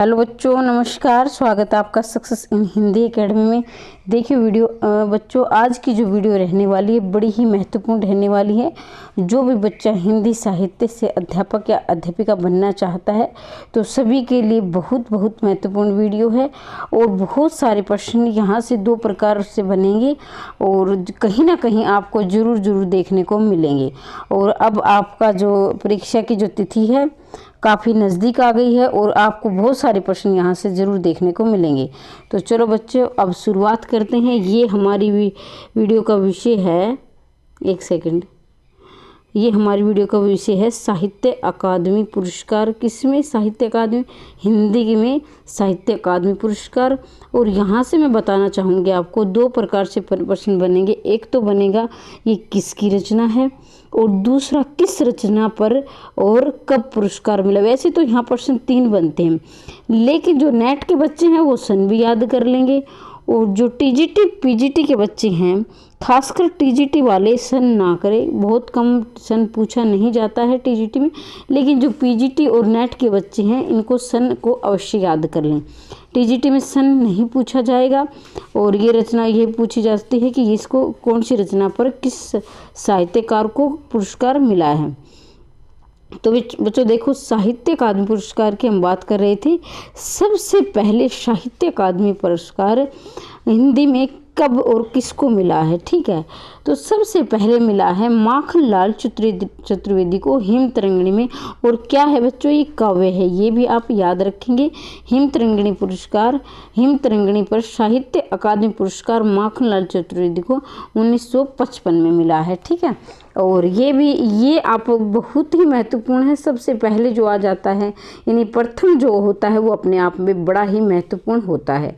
Hello बच्चों, नमस्कार। स्वागत है आपका सक्सेस इन हिंदी एकेडमी में। देखिए वीडियो बच्चों, आज की जो वीडियो रहने वाली है बड़ी ही महत्वपूर्ण रहने वाली है। जो भी बच्चा हिंदी साहित्य से अध्यापक या अध्यापिका बनना चाहता है तो सभी के लिए बहुत महत्वपूर्ण वीडियो है। और बहुत सारे प्रश्न यहाँ से दो प्रकार से बनेंगे और कहीं ना कहीं आपको ज़रूर देखने को मिलेंगे। और अब आपका जो परीक्षा की जो तिथि है काफ़ी नज़दीक आ गई है और आपको बहुत सारे प्रश्न यहाँ से ज़रूर देखने को मिलेंगे। तो चलो बच्चों, अब शुरुआत करते हैं। ये हमारी वीडियो का विषय है, एक सेकंड, ये हमारी वीडियो का विषय है साहित्य अकादमी पुरस्कार। किसमें? साहित्य अकादमी, हिंदी में साहित्य अकादमी पुरस्कार। और यहाँ से मैं बताना चाहूँगी आपको दो प्रकार से प्रश्न बनेंगे। एक तो बनेगा ये किसकी रचना है और दूसरा किस रचना पर और कब पुरस्कार मिला। वैसे तो यहाँ प्रश्न 3 बनते हैं, लेकिन जो नेट के बच्चे हैं वो सन भी याद कर लेंगे। और जो टीजीटी पीजीटी के बच्चे हैं, खासकर टीजीटी वाले सन ना करें, बहुत कम सन पूछा नहीं जाता है टीजीटी में। लेकिन जो पीजीटी और नेट के बच्चे हैं इनको सन को अवश्य याद कर लें। टीजीटी में सन नहीं पूछा जाएगा और ये रचना ये पूछी जाती है कि इसको कौन सी रचना पर किस साहित्यकार को पुरस्कार मिला है। तो बच्चों देखो, साहित्य अकादमी पुरस्कार की हम बात कर रहे थे। सबसे पहले साहित्य अकादमी पुरस्कार हिंदी में कब और किसको मिला है, ठीक है। तो सबसे पहले मिला है माखनलाल चतुर्वेदी को हिमतरंगिणी में। और क्या है बच्चों, ये काव्य है, ये भी आप याद रखेंगे। हिमतरंगिणी पुरस्कार, हिमतरंगिणी पर साहित्य अकादमी पुरस्कार माखनलाल चतुर्वेदी को 1955 में मिला है, ठीक है। और ये आप बहुत ही महत्वपूर्ण है। सबसे पहले जो आ जाता है यानी प्रथम जो होता है वो अपने आप में बड़ा ही महत्वपूर्ण होता है।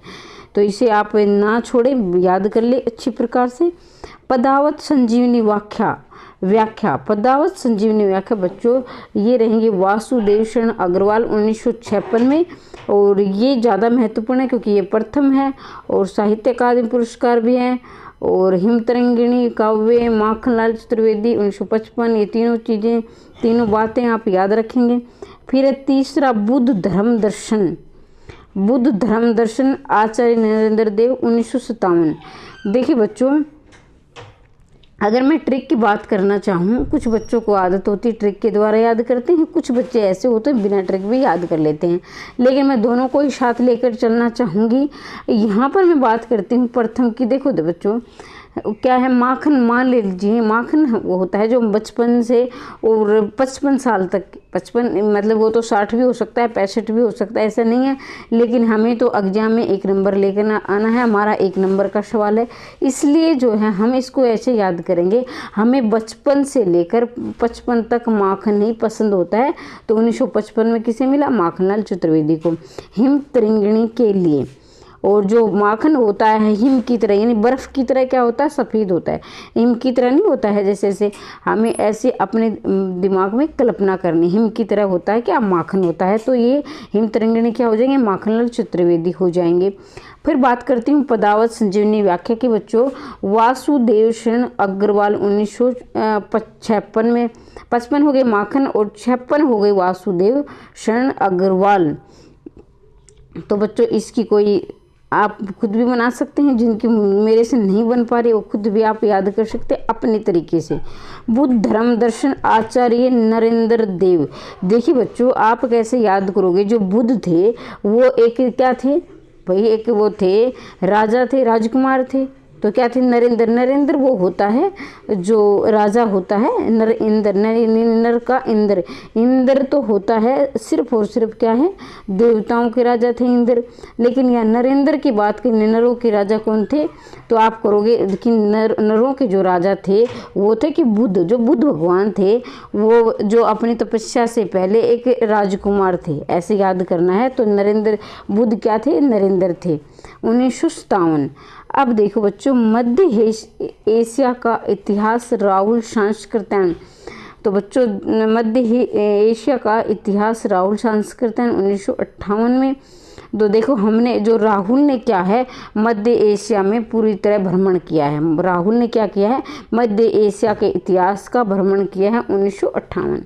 तो इसे आप ना छोड़ें, याद कर ले अच्छी प्रकार से। पदावत संजीवनी व्याख्या पदावत संजीवनी व्याख्या बच्चों ये रहेंगे वासुदेव शरण अग्रवाल 1956 में। और ये ज़्यादा महत्वपूर्ण है क्योंकि ये प्रथम है और साहित्य अकादमी पुरस्कार भी है। और हिमतरंगिणी काव्य माखनलाल चतुर्वेदी 1955, ये तीनों बातें आप याद रखेंगे। फिर तीसरा बुद्ध धर्म दर्शन आचार्य नरेंद्र देव 1957। देखिए बच्चों, अगर मैं ट्रिक की बात करना चाहूँ, कुछ बच्चों को आदत होती है ट्रिक के द्वारा याद करते हैं, कुछ बच्चे ऐसे होते हैं बिना ट्रिक भी याद कर लेते हैं। लेकिन मैं दोनों को ही साथ लेकर चलना चाहूँगी। यहाँ पर मैं बात करती हूँ प्रथम की। देखो बच्चों, क्या है, माखन, मान लीजिए माखन वो होता है जो बचपन से और 55 साल तक, 55 मतलब वो तो 60 भी हो सकता है, 65 भी हो सकता है, ऐसा नहीं है। लेकिन हमें तो एग्जाम में 1 नंबर लेकर आना है, हमारा 1 नंबर का सवाल है। इसलिए जो है हम इसको ऐसे याद करेंगे, हमें बचपन से लेकर 55 तक माखन ही पसंद होता है। तो 1955 में किसे मिला? माखनलाल चतुर्वेदी को, हिमतरंगिणी के लिए। और जो माखन होता है हिम की तरह, यानी बर्फ़ की तरह क्या होता है? सफ़ेद होता है। हिम की तरह नहीं होता है, जैसे हमें ऐसे अपने दिमाग में कल्पना करनी, हिम की तरह होता है क्या? माखन होता है। तो ये हिमतरंगिणी क्या हो जाएंगे? माखनलाल चतुर्वेदी हो जाएंगे। फिर बात करती हूँ पदावत संजीवनी व्याख्या की बच्चों। वासुदेव शरण अग्रवाल 1956 में, 55 हो गए माखन और 56 हो गए वासुदेव शरण अग्रवाल। तो बच्चों इसकी कोई आप खुद भी बना सकते हैं, जिनकी मेरे से नहीं बन पा रही वो खुद भी आप याद कर सकते हैं अपने तरीके से। बुद्ध धर्म दर्शन आचार्य नरेंद्र देव। देखिए बच्चों, आप कैसे याद करोगे? जो बुद्ध थे वो एक क्या थे भाई? एक वो थे राजा थे, राजकुमार थे। तो क्या थे? नरेंद्र वो होता है जो राजा होता है, नर का इंद्र तो होता है सिर्फ और सिर्फ क्या है? देवताओं के राजा थे इंद्र। लेकिन यहाँ नरेंद्र की बात करें, नरों के राजा कौन थे? तो आप करोगे कि नरों के जो राजा थे वो थे कि बुद्ध, जो बुद्ध भगवान थे वो जो अपनी तपस्या से पहले एक राजकुमार थे, ऐसे याद करना है। तो बुद्ध क्या थे? नरेंद्र थे। 1957। अब देखो बच्चों, मध्य एशिया का इतिहास राहुल सांस्कृत्यायन। तो बच्चों मध्य एशिया का इतिहास राहुल सांस्कृत्यायन 1958 में। तो देखो हमने जो राहुल ने क्या है, मध्य एशिया में पूरी तरह भ्रमण किया है। राहुल ने क्या किया है? मध्य एशिया के इतिहास का भ्रमण किया है 1958।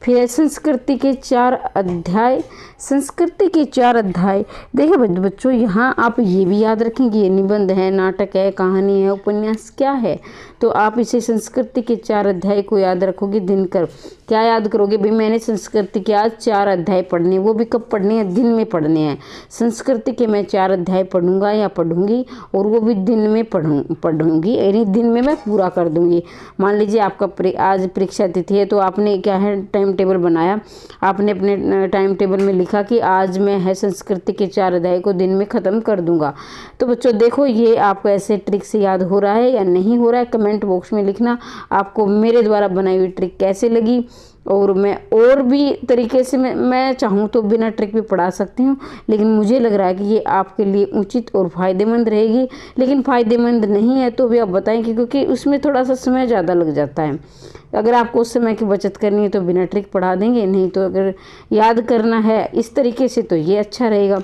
फिर संस्कृति के 4 अध्याय। संस्कृति के 4 अध्याय देखिए बच्चों, यहाँ आप ये भी याद रखेंगे ये निबंध है, नाटक है, कहानी है, उपन्यास क्या है। तो आप इसे संस्कृति के 4 अध्याय को याद रखोगे। दिनकर क्या याद करोगे भाई, मैंने संस्कृति के आज 4 अध्याय पढ़ने, वो भी कब पढ़ने हैं, दिन में पढ़ने हैं। संस्कृति के मैं 4 अध्याय पढ़ूंगा या पढ़ूंगी, और वो भी दिन में पढ़ूंगी, यानी दिन में मैं पूरा कर दूंगी। मान लीजिए आपका आज परीक्षा तिथि है, तो आपने क्या है टाइम टेबल बनाया, आपने अपने टाइम टेबल में लिखा कि आज मैं है संस्कृति के 4 अध्याय को दिन में ख़त्म कर दूंगा। तो बच्चों देखो, ये आपको ऐसे ट्रिक से याद हो रहा है या नहीं हो रहा है, कमेंट बॉक्स में लिखना। आपको मेरे द्वारा बनाई हुई ट्रिक कैसे लगी, और मैं और भी तरीके से मैं चाहूँ तो बिना ट्रिक भी पढ़ा सकती हूँ, लेकिन मुझे लग रहा है कि ये आपके लिए उचित और फ़ायदेमंद रहेगी। लेकिन फ़ायदेमंद नहीं है तो भी आप बताएं, क्योंकि उसमें थोड़ा सा समय ज़्यादा लग जाता है। अगर आपको उस समय की बचत करनी है तो बिना ट्रिक पढ़ा देंगे, नहीं तो अगर याद करना है इस तरीके से तो ये अच्छा रहेगा।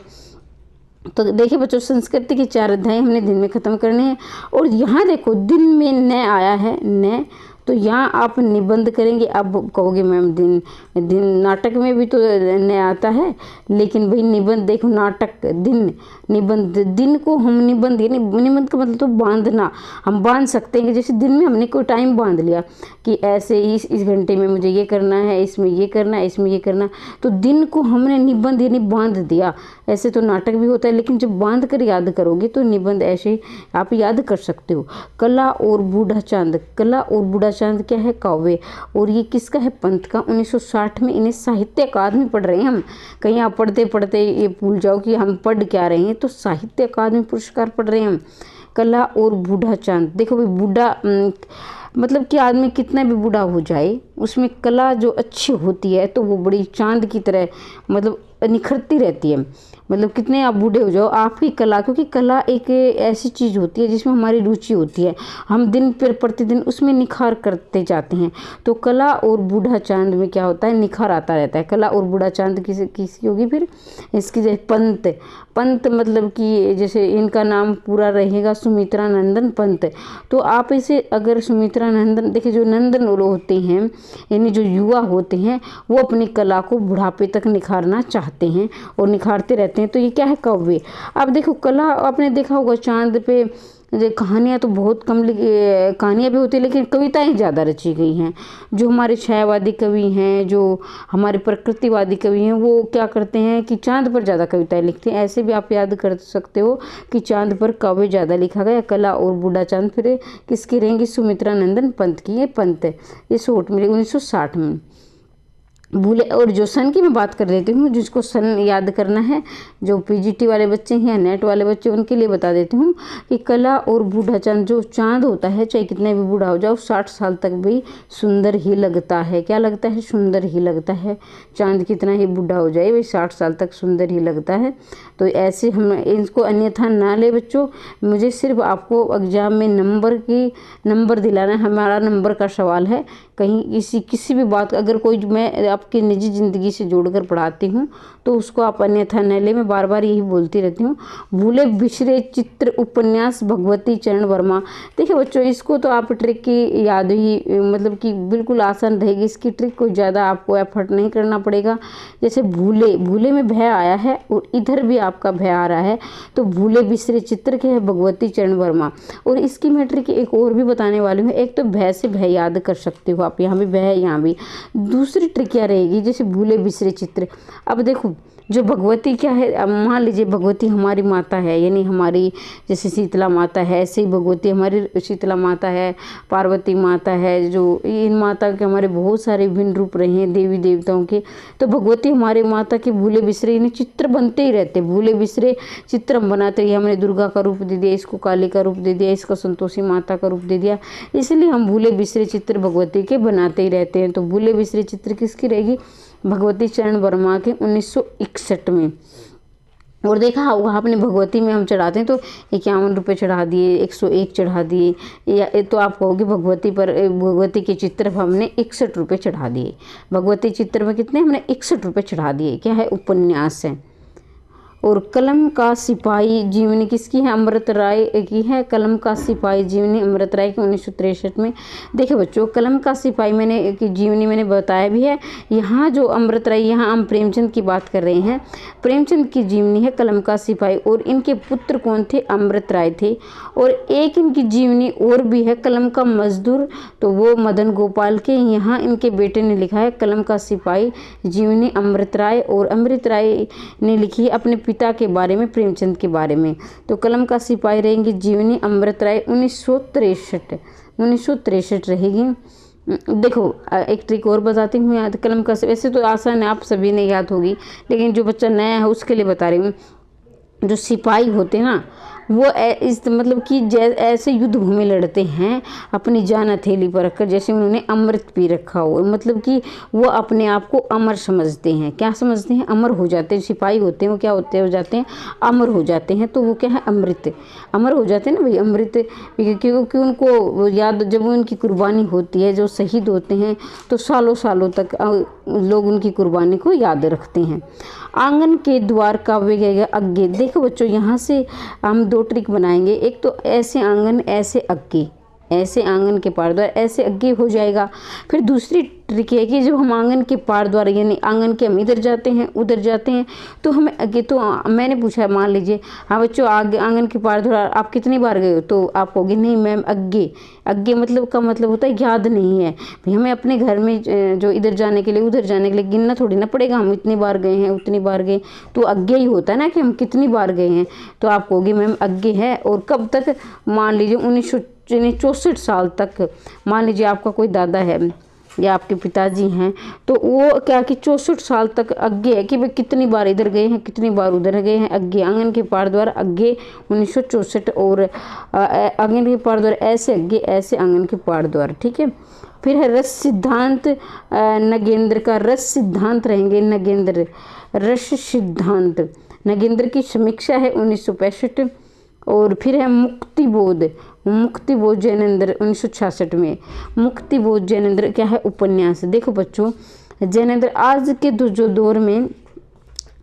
तो देखिए बच्चों, संस्कृति के 4 अध्याय हमने दिन में ख़त्म करने हैं। और यहाँ देखो दिन में न आया है, न, तो यहाँ आप निबंध करेंगे। अब कहोगे मैम दिन नाटक में भी तो न आता है, लेकिन भाई निबंध देखो, नाटक दिन, निबंध दिन को हम निबंध, यानी निबंध का मतलब तो बांधना, हम बांध सकते हैं। जैसे दिन में हमने कोई टाइम बांध लिया कि ऐसे इस घंटे में मुझे ये करना है, इसमें ये करना है, इसमें ये करना, तो दिन को हमने निबंध यानी बांध दिया। ऐसे तो नाटक भी होता है, लेकिन जब बांध कर याद करोगे तो निबंध ऐसे आप याद कर सकते हो। कला और बूढ़ा चांद, कला और बूढ़ा चांद क्या है, काव्य, और ये किसका है, पंत का। 1960 में इन्हें साहित्य अकादमी पढ़ रहे हैं हम। कहीं आप पढ़ते पढ़ते ये भूल जाओ कि हम पढ़ क्या रहे हैं, तो साहित्य अकादमी पुरस्कार पढ़ रहे हैं हम। कला और बूढ़ा चांद, देखो भाई बूढ़ा मतलब कि आदमी कितना भी बूढ़ा हो जाए, उसमें कला जो अच्छी होती है तो वो बड़ी चांद की तरह मतलब निखरती रहती है। मतलब कितने आप बूढ़े हो जाओ, आपकी कला, क्योंकि कला एक ऐसी चीज़ होती है जिसमें हमारी रुचि होती है, हम दिन पर प्रतिदिन उसमें निखार करते जाते हैं। तो कला और बूढ़ा चांद में क्या होता है, निखार आता रहता है। कला और बूढ़ा चांद किसी होगी फिर इसकी, जैसे पंत, पंत मतलब कि जैसे इनका नाम पूरा रहेगा सुमित्रा नंदन पंत। तो आप इसे अगर सुमित्रा नंदन, देखिए जो नंदन होते हैं यानी जो युवा होते हैं वो अपनी कला को बुढ़ापे तक निखारना चाहते हैं और निखारते रहते हैं। तो ये क्या है, काव्य। अब देखो कला, आपने देखा होगा चांद पे जो कहानियाँ तो बहुत कम कहानियाँ भी होती है, लेकिन कविताएं ज़्यादा रची गई हैं। जो हमारे छायावादी कवि हैं, जो हमारे प्रकृतिवादी कवि हैं, वो क्या करते हैं कि चांद पर ज़्यादा कविताएं लिखते हैं। ऐसे भी आप याद कर सकते हो कि चांद पर काव्य ज़्यादा लिखा गया। कला और बूढ़ा चांद फिर किसकी रहेंगी, सुमित्रा नंदन पंत की। ये पंत है, ये शोट मिले 1960 में। भूले और जो सन की मैं बात कर देती हूँ, जिसको सन याद करना है, जो पीजीटी वाले बच्चे हैं या नेट वाले बच्चे, उनके लिए बता देती हूँ कि कला और बूढ़ा चांद, जो चांद होता है चाहे कितने भी बूढ़ा हो जाओ 60 साल तक भी सुंदर ही लगता है। क्या लगता है, सुंदर ही लगता है। चांद कितना ही बूढ़ा हो जाए भाई 60 साल तक सुंदर ही लगता है। तो ऐसे हम इसको अन्यथा ना ले बच्चों, मुझे सिर्फ आपको एग्जाम में नंबर दिलाना, हमारा नंबर का सवाल है। कहीं किसी भी बात, अगर कोई मैं आपकी निजी ज़िंदगी से जोड़कर पढ़ाती हूँ तो उसको आप अन्यथा न ले। मैं बार बार यही बोलती रहती हूँ। भूले बिछड़े चित्र उपन्यास भगवती चरण वर्मा। देखिए बच्चों, इसको तो आप ट्रिक की याद ही मतलब कि बिल्कुल आसान रहेगी। इसकी ट्रिक को ज़्यादा आपको एफर्ट नहीं करना पड़ेगा। जैसे भूले में भय आया है और इधर भी आपका भय आ रहा है, तो भूले बिछड़े चित्र के है भगवती चरण वर्मा। और इसकी मैं ट्रिक एक और भी बताने वाली हूँ। एक तो भय से भय याद कर सकते हो आप, यहाँ भी भय है, यहाँ भी। दूसरी ट्रिक क्या रहेगी, जैसे भूले बिसरे चित्र। अब देखो जो भगवती क्या है, अब मान लीजिए भगवती हमारी माता है, यानी हमारी जैसे शीतला माता है, ऐसे ही भगवती हमारी शीतला माता है, पार्वती माता है। जो इन माता के हमारे बहुत सारे विभिन्न रूप रहे हैं देवी देवताओं के। तो भगवती हमारे माता के भूले बिसरे यानी चित्र बनते ही रहते, भूले बिसरे चित्र हम बनाते हैं। हमने दुर्गा का रूप दे दिया, इसको काली का रूप दे दिया, इसको संतोषी माता का रूप दे दिया, इसलिए हम भूले बिसरे चित्र भगवती के बनाते ही रहते हैं। तो भूले बिसरे चित्र किसकी रहेगी, भगवती चरण वर्मा के 1961 में। और देखा होगा आपने भगवती में हम चढ़ाते हैं तो 51 रुपये चढ़ा दिए, 101 चढ़ा दिए, या तो आप कहोगे भगवती के चित्र पर हमने 61 रुपये चढ़ा दिए। भगवती चित्र में कितने, हमने 61 रुपये चढ़ा दिए। क्या है, उपन्यास है। और कलम का सिपाही जीवनी किसकी है, अमृत राय की है। कलम का सिपाही जीवनी अमृत राय की 1963 में। देखिए बच्चों, कलम का सिपाही मैंने की जीवनी मैंने बताया भी है। यहाँ जो अमृत राय, यहाँ हम प्रेमचंद की बात कर रहे हैं। प्रेमचंद की जीवनी है कलम का सिपाही, और इनके पुत्र कौन थे, अमृत राय थे। और एक इनकी जीवनी और भी है, कलम का मजदूर, तो वो मदन गोपाल के। यहाँ इनके बेटे ने लिखा है कलम का सिपाही जीवनी अमृत राय, और अमृत राय ने लिखी है अपने पिता के बारे में, प्रेमचंद के बारे में। तो कलम का सिपाही रहेंगे जीवनी अमृत राय 1963 रहेगी। देखो एक ट्रिक और बताती हूँ याद, कलम का वैसे तो आसान है, आप सभी ने याद होगी, लेकिन जो बच्चा नया है उसके लिए बता रही हूँ। जो सिपाही होते हैं ना, वो इस मतलब कि ऐसे युद्ध भूमि लड़ते हैं अपनी जान हथेली पर रखकर, जैसे उन्होंने अमृत पी रखा हो। मतलब कि वो अपने आप को अमर समझते हैं। क्या समझते हैं, अमर हो जाते हैं। सिपाही होते हैं वो क्या होते हो जाते हैं, अमर हो जाते हैं। तो वो क्या है, अमृत, अमर हो जाते हैं ना भाई, अमृत। क्योंकि उनको याद, जब उनकी कुर्बानी होती है, जो शहीद होते हैं, तो सालों सालों तक लोग उनकी कुर्बानी को याद रखते हैं। आंगन के द्वार काव्य गएगा अग्गे। देखो बच्चों, यहाँ से हम दो ट्रिक बनाएंगे। एक तो ऐसे आंगन ऐसे अग्गे, ऐसे आंगन के पार द्वार ऐसे अग्गे हो जाएगा। फिर दूसरी ट्रिक है कि जब हम आंगन के पार द्वार, यानी आंगन के हम इधर जाते हैं उधर जाते हैं, तो हमें अग्गे, तो मैंने पूछा, मान लीजिए हाँ बच्चों आगे आंगन के पार द्वार आप कितनी बार गए हो, तो आप कहोगे नहीं मैम अग्गे। अग्गे मतलब का मतलब होता है याद नहीं है भाई, हमें अपने घर में जो इधर जाने के लिए उधर जाने के लिए गिनना थोड़ी ना पड़ेगा, हम इतनी बार गए हैं उतनी बार गए, तो अग्गे ही होता है ना कि हम कितनी बार गए हैं। तो आप कहोगे मैम अग्गे है। और कब तक, मान लीजिए 1964 साल तक, मान लीजिए आपका कोई दादा है या आपके पिताजी हैं, तो वो क्या कि 64 साल तक अग्गे है कि भाई कितनी बार इधर गए हैं कितनी बार उधर गए हैं। अग्गे आंगन के पार द्वार अग्गे 1964, और आंगन के पार द्वार ऐसे अग्गे ऐसे आंगन के पार द्वार। ठीक है। फिर है रस सिद्धांत नगेंद्र का, रस सिद्धांत रहेंगे नगेंद्र, रस सिद्धांत नगेंद्र की समीक्षा है 1965। और फिर है मुक्तिबोध, मुक्तिबोध जैनेंद्र 1966 में। मुक्तिबोध जैनेंद्र क्या है, उपन्यास। देखो बच्चों, जैनेंद्र आज के जो दौर में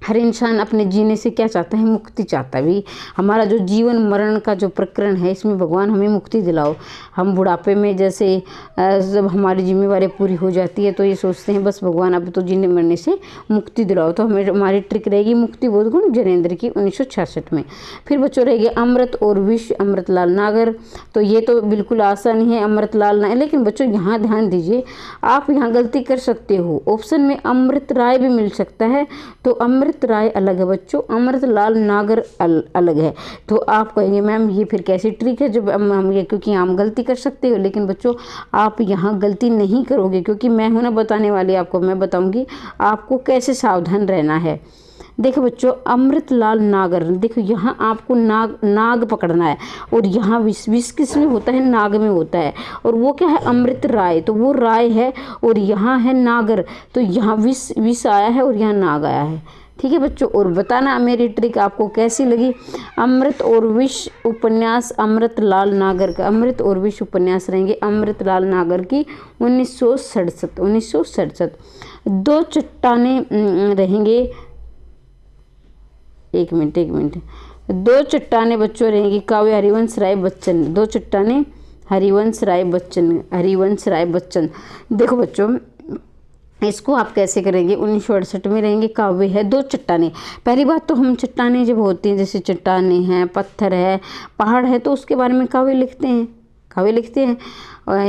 हर इंसान अपने जीने से क्या चाहता है, मुक्ति चाहता है। भी हमारा जो जीवन मरण का जो प्रकरण है, इसमें भगवान हमें मुक्ति दिलाओ। हम बुढ़ापे में जैसे जब हमारी जिम्मेवारी पूरी हो जाती है, तो ये सोचते हैं बस भगवान अब तो जीने मरने से मुक्ति दिलाओ। तो हमें हमारी ट्रिक रहेगी मुक्तिबोध गुण जैनेंद्र की 1966 में। फिर बच्चों रहेगी अमृत और विष, अमृतलाल नागर। तो ये तो बिल्कुल आसान ही है, अमृतलाल नागर। लेकिन बच्चों यहाँ ध्यान दीजिए, आप यहाँ गलती कर सकते हो, ऑप्शन में अमृत राय भी मिल सकता है, तो अमृत राय अलग है बच्चों, अमृतलाल नागर अलग है। तो आप कहेंगे मैम ये फिर कैसी ट्रिक है जब हम ये, क्योंकि हम गलती कर सकते हो। लेकिन बच्चों आप यहाँ गलती नहीं करोगे, क्योंकि मैं हूँ ना बताने वाली, आपको मैं बताऊंगी आपको कैसे सावधान रहना है। देखो बच्चों, अमृतलाल नागर, देखो यहाँ आपको नाग पकड़ना है, और यहाँ विष किस में होता है, नाग में होता है। और वो क्या है, अमृत राय, तो वो राय है, और यहाँ है नागर, तो यहाँ विष आया है और यहाँ नाग आया है। ठीक है बच्चों, और बताना मेरी ट्रिक आपको कैसी लगी। अमृत और विष उपन्यास अमृतलाल नागर का, अमृत और विष उपन्यास रहेंगे अमृतलाल नागर की 1967। दो चट्टाने रहेंगे, एक मिनट, दो चट्टाने बच्चों रहेंगी काव्य हरिवंश राय बच्चन, दो चट्टाने हरिवंश राय बच्चन। देखो बच्चों इसको आप कैसे करेंगे, 1968 में रहेंगे। काव्य है दो चट्टाने। पहली बात तो हम चट्टाने जब होती हैं, जैसे चट्टाने हैं, पत्थर है, पहाड़ है, तो उसके बारे में काव्य लिखते हैं।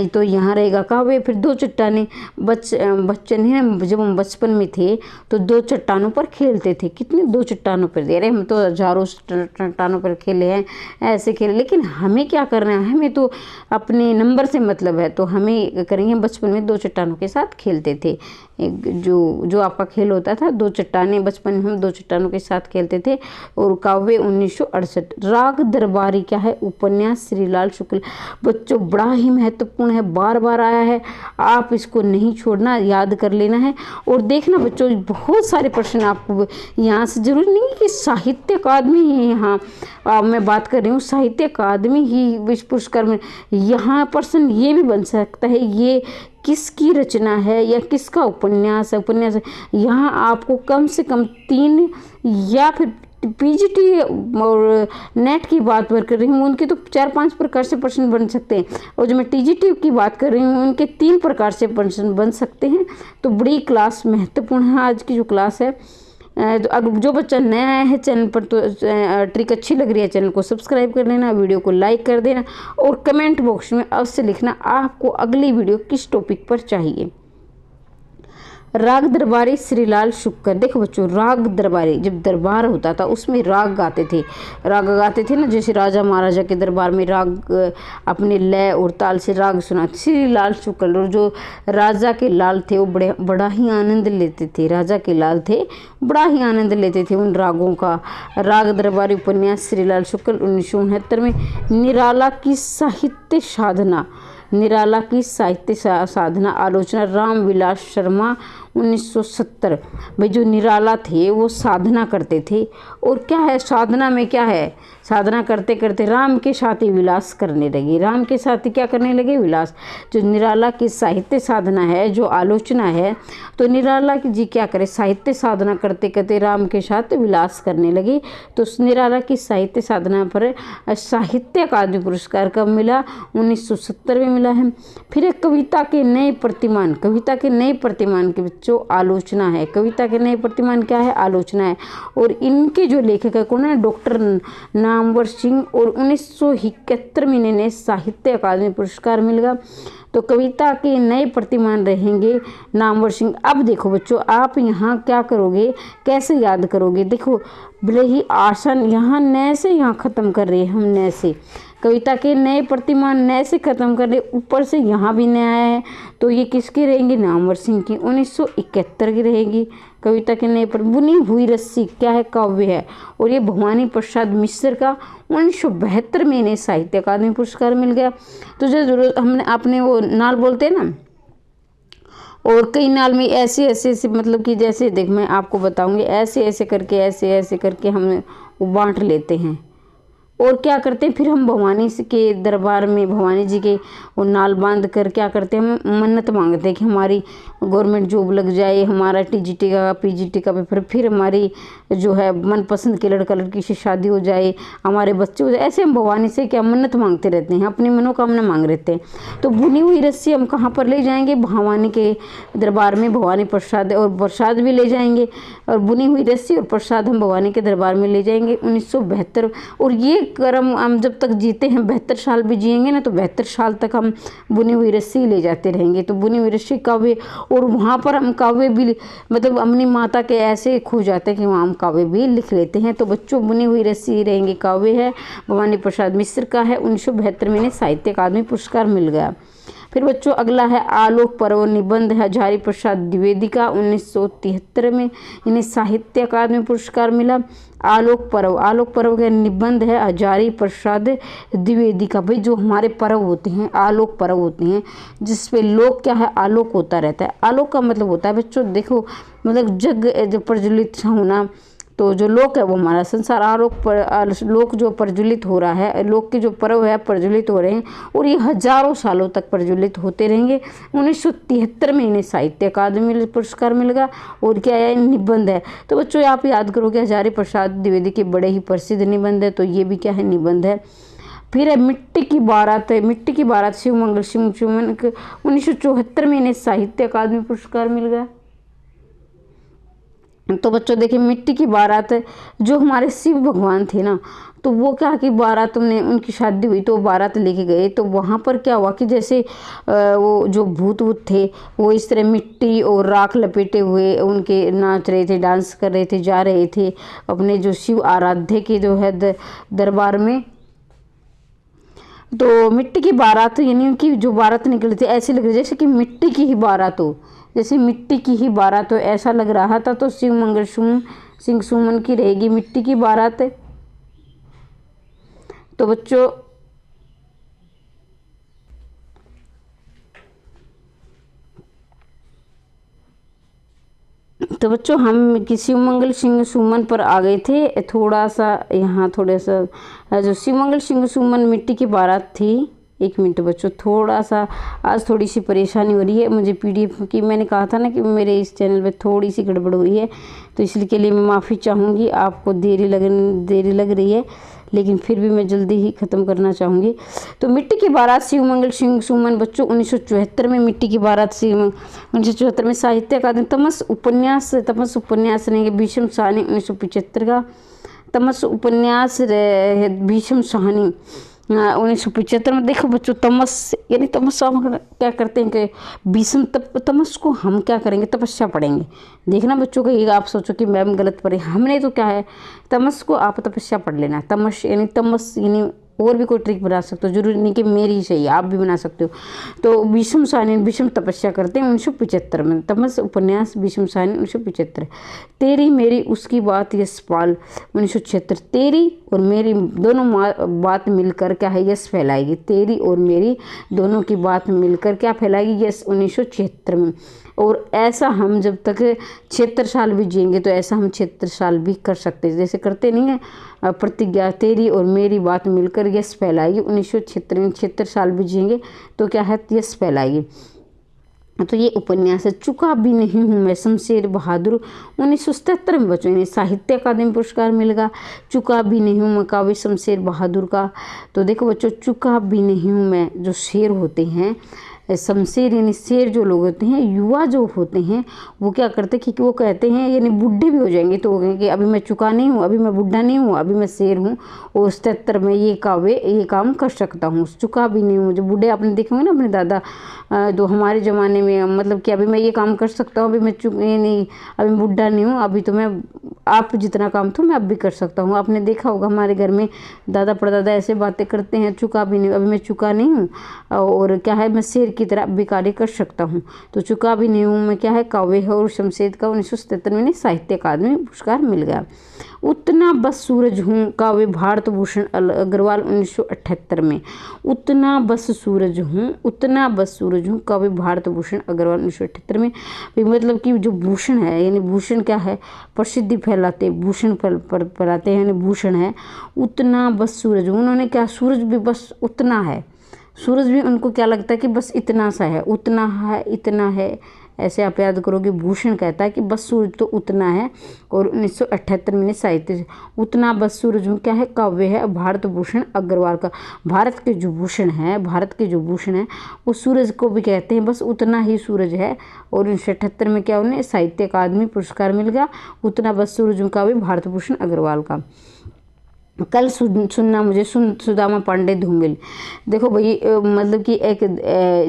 तो यहाँ रहेगा काव्य। फिर दो चट्टाने, बच्चन है, जब हम बचपन में थे तो दो चट्टानों पर खेलते थे। कितने, दो चट्टानों पर, दे रहे हम तो हजारों चट्टानों पर खेले हैं, ऐसे खेले। लेकिन हमें क्या करना है, हमें तो अपने नंबर से मतलब है, तो हमें करेंगे बचपन में दो चट्टानों के साथ खेलते थे। जो आपका खेल होता था, दो चट्टाने, बचपन में हम दो चट्टानों के साथ खेलते थे। और काव्य 1968। राग दरबारी क्या है, उपन्यास श्रीलाल शुक्ल। बच्चों बड़ा ही महत्वपूर्ण है, बार बार आया है, आप इसको नहीं छोड़ना, याद कर लेना है। और देखना बच्चों, बहुत सारे प्रश्न आपको यहाँ से, जरूरी नहीं कि साहित्य अकादमी ही, यहाँ मैं बात कर रही हूँ साहित्य अकादमी ही विश्व पुरस्कार में, यहाँ प्रश्न ये भी बन सकता है, ये किसकी रचना है या किसका उपन्यास है। यहाँ आपको कम से कम 3 या फिर पीजीटी और नेट की बात कर रही हूँ उनके तो 4-5 प्रकार से प्रश्न बन सकते हैं, और जो मैं टीजीटी की बात कर रही हूँ उनके 3 प्रकार से प्रश्न बन सकते हैं। तो बड़ी क्लास महत्वपूर्ण है आज की जो क्लास है। तो अगर जो बच्चा नया आया है चैनल पर तो ट्रिक अच्छी लग रही है, चैनल को सब्सक्राइब कर लेना, वीडियो को लाइक कर देना, और कमेंट बॉक्स में अवश्य लिखना आपको अगली वीडियो किस टॉपिक पर चाहिए। राग दरबारी श्रीलाल शुक्कर। देखो बच्चों, राग दरबारी जब दरबार होता था उसमें राग गाते थे ना, जैसे राजा महाराजा के दरबार में राग अपने लय और ताल से राग सुनाते। श्रीलाल शुक्कर और जो राजा के लाल थे वो बड़ा ही आनंद लेते थे, राजा के लाल थे बड़ा ही आनंद लेते थे उन रागों का। राग दरबारी उपन्यास श्रीलाल शुक्ल 1969 में। निराला की साहित्य साधना, निराला की साहित्य साधना आलोचना रामविलास शर्मा 1970। भाई जो निराला थे वो साधना करते थे, और क्या है साधना में क्या है, साधना करते करते राम के साथ ही विलास करने लगे, राम के साथ ही क्या करने लगे, विलास। जो निराला की साहित्य साधना है, जो आलोचना है, तो निराला जी क्या करे, साहित्य साधना करते करते राम के साथ विलास करने लगे। तो निराला की साहित्य साधना पर साहित्य अकादमी पुरस्कार कब मिला, 1970 में मिला है। फिर एक कविता के नए प्रतिमान, कविता के नए प्रतिमान के बच्चों आलोचना है, कविता के नए प्रतिमान क्या है, आलोचना है। और इनके जो लेखक है कौन है, डॉक्टर नामवर सिंह, और 1971 में इन्हें साहित्य अकादमी पुरस्कार मिल गया। तो कविता के नए प्रतिमान रहेंगे नामवर सिंह। अब देखो बच्चों, आप यहाँ क्या करोगे, कैसे याद करोगे, देखो भले ही आसन यहाँ नए से यहाँ ख़त्म कर रहे हैं हम, नए से कविता के नए प्रतिमान नए से ख़त्म कर रहे, ऊपर से यहाँ भी नया है, तो ये किसकी रहेंगी, नामवर सिंह की, 1971 की रहेगी। कविता के नए पर बुनी हुई रस्सी क्या है, काव्य है, और ये भवानी प्रसाद मिश्र का 1972 में इन्हें साहित्य अकादमी पुरस्कार मिल गया। तो जो हमने आपने वो नाल बोलते हैं ना, और कई नाल में ऐसे ऐसे मतलब कि जैसे देख मैं आपको बताऊंगी, ऐसे ऐसे करके हम वो बांट लेते हैं, और क्या करते हैं फिर हम भवानी के दरबार में भवानी जी के वो नाल बांध कर क्या करते हैं, हम मन्नत मांगते हैं कि हमारी गवर्नमेंट जॉब लग जाए, हमारा टीजीटी का पीजीटी का पेपर, फिर हमारी जो है मनपसंद के लड़का लड़की से शादी हो जाए, हमारे बच्चे हो जाए। ऐसे हम भवानी से क्या मन्नत मांगते रहते हैं, अपनी मनोकामना मांग रहते हैं। तो बुनी हुई रस्सी हम कहाँ पर ले जाएंगे, भवानी के दरबार में भवानी प्रसाद, और प्रसाद भी ले जाएंगे, और बुनी हुई रस्सी और प्रसाद हम भवानी के दरबार में ले जाएंगे 1972। और ये कर्म हम जब तक जीते हैं 72 साल भी जिएंगे ना, तो 72 साल तक हम बुनी हुई रस्सी ले जाते रहेंगे। तो बुनी हुई रस्सी काव्य, और वहाँ पर हम काव्य भी मतलब अपनी माता के ऐसे खो जाते हैं कि वहाँ हम काव्य भी लिख लेते हैं। तो बच्चों बुनी हुई रस्सी रहेंगे काव्य है, भवानी प्रसाद मिश्र का है, 1972 में इन्हें साहित्य अकादमी पुरस्कार मिल गया। फिर बच्चों अगला है आलोक पर्व निबंध है, हजारी प्रसाद द्विवेदी का 1973 में इन्हें साहित्य अकादमी पुरस्कार मिला। आलोक पर्व का निबंध है हजारी प्रसाद द्विवेदी का। भाई जो हमारे पर्व होते हैं आलोक पर्व होते हैं, जिसपे लोक क्या है, आलोक होता रहता है। आलोक का मतलब होता है बच्चों देखो, मतलब जग जो प्रज्वलित होना, तो जो लोक है वो हमारा संसार, लोक जो प्रज्वलित हो रहा है, लोक के जो पर्व है प्रज्वलित हो रहे हैं, और ये हजारों सालों तक प्रज्वलित होते रहेंगे। 1973 में इन्हें साहित्य अकादमी पुरस्कार मिल गया। और क्या है, निबंध है। तो बच्चों आप याद करोगे हजारी प्रसाद द्विवेदी के बड़े ही प्रसिद्ध निबंध है, तो ये भी क्या है, निबंध है। फिर है मिट्टी की बारात है, मिट्टी की बारात शिव मंगल सिंह सुमन 1974 में इन्हें साहित्य अकादमी पुरस्कार मिल गया। तो बच्चों देखिए मिट्टी की बारात जो हमारे शिव भगवान थे ना, तो वो क्या कि बारात में उनकी शादी हुई तो बारात लेके गए, तो वहाँ पर क्या हुआ कि जैसे वो जो भूत थे वो इस तरह मिट्टी और राख लपेटे हुए उनके नाच रहे थे, डांस कर रहे थे, जा रहे थे अपने जो शिव आराध्य के जो है दरबार में। तो मिट्टी की बारात यानी उनकी जो बारात निकली थी ऐसे लग रही जैसे कि मिट्टी की ही बारात हो, जैसे मिट्टी की ही बारात हो ऐसा लग रहा था। तो शिव मंगल सिंह सुमन की रहेगी मिट्टी की बारात। तो बच्चों हम शिव मंगल सिंह सुमन पर आ गए थे। थोड़ा सा यहाँ थोड़ा सा जो शिव मंगल सिंह सुमन मिट्टी की बारात थी एक मिनट बच्चों, थोड़ा सा आज थोड़ी सी परेशानी हो रही है मुझे PDF की। मैंने कहा था ना कि मेरे इस चैनल पे थोड़ी सी गड़बड़ हुई है, तो इसलिए के लिए मैं माफ़ी चाहूँगी। आपको देरी लग रही है, लेकिन फिर भी मैं जल्दी ही ख़त्म करना चाहूँगी। तो मिट्टी की बारात शिव मंगल सिंह सुमन बच्चों 1974 में मिट्टी की बारात 1974 में साहित्य अकादमी तमस उपन्यास नहीं भीष्म सहानी 1975 का तमस उपन्यास भीष्म सहानी 1975 में। देखो बच्चों, तमस यानी तमस हम क्या करते हैं कि भीष्म तमस को हम क्या करेंगे, तपस्या पढ़ेंगे। देखना बच्चों, कहीं आप सोचो कि मैम गलत पढ़े, हमने तो क्या है, तमस को आप तपस्या पढ़ लेना। तमस यानी और भी कोई ट्रिक बना सकते हो, जरूरी नहीं कि मेरी ही सही, आप भी बना सकते हो। तो भीष्म सहानी भीष्म तपस्या करते हैं 1975 में। तमस उपन्यास भीष्म सहानी 1975। तेरी मेरी उसकी बात यशपाल 1976। तेरी और मेरी दोनों बात मिलकर क्या है, यश फैलाएगी। तेरी और मेरी दोनों की बात मिलकर क्या फैलाएगी, यश 1976 में। और ऐसा हम जब तक 76 साल भी जिएंगे तो ऐसा हम 76 साल भी कर सकते हैं, जैसे करते नहीं है प्रतिज्ञा, तेरी और मेरी बात मिलकर यश फैलाएगी। 1976 साल भी जिएंगे तो क्या है, यश फैलाएगी। तो ये उपन्यास है। चुका भी नहीं हूँ मैं शमशेर बहादुर 1977 में बच्चों इन्हें साहित्य अकादमी पुरस्कार मिलेगा। चुका भी नहीं हूँ मैं काव्य शमशेर बहादुर का। तो देखो बच्चों, चुका भी नहीं हूँ मैं, जो शेर होते हैं शमशेर यानी शेर जो लोग होते हैं, युवा जो होते हैं, वो क्या करते हैं कि वो कहते हैं यानी बूढ़े भी हो जाएंगे तो वो कहेंगे अभी मैं चुका नहीं हूँ, अभी मैं बूढ़ा नहीं हूँ, अभी मैं शेर हूँ और 77 में ये काम कर सकता हूँ। चुका भी नहीं हूँ, जो बूढ़े आपने देखे होंगे ना अपने दादा, तो हमारे ज़माने में मतलब कि अभी मैं ये काम कर सकता हूँ, अभी मैं ये नहीं, अभी मैं बूढ़ा नहीं हूँ, अभी तो मैं आप जितना काम था मैं अब भी कर सकता हूँ। आपने देखा होगा हमारे घर में दादा परदादा ऐसे बातें करते हैं, चुका भी नहीं, अभी मैं चुका नहीं हूँ और क्या है, मैं शेर की तरह भी कार्य कर सकता हूँ। तो चुका भी नहीं हूँ मैं क्या है, काव्य है। और शमशेर का 1977 में साहित्य अकादमी पुरस्कार मिल गया। उतना बस सूरज हूँ काव्य भारत भूषण अग्रवाल 1978 में। उतना बस सूरज हूँ काव्य भारत भूषण अग्रवाल 1978 में। मतलब कि जो भूषण है यानी भूषण क्या है, प्रसिद्धि फैलाते, भूषण फैलाते हैं यानी भूषण है। उतना बस सूरज हूँ, उन्होंने क्या, सूरज भी बस उतना है, सूरज भी उनको क्या लगता है कि बस इतना सा है, उतना है, इतना है, ऐसे आप याद करोगे। भूषण कहता है कि बस सूरज तो उतना है। और 1978 में साहित्य उतना बस सूरज हूँ क्या है, काव्य है भारत भूषण अग्रवाल का। भारत के जो भूषण है वो सूरज को भी कहते हैं, बस उतना ही सूरज है। और 1978 में क्या उन्हें साहित्य अकादमी पुरस्कार मिल गया, उतना बस सूरज हूँ काव्य भारत भूषण अग्रवाल का। कल सुनना मुझे सुदामा पांडे धूमिल। देखो भाई, मतलब कि एक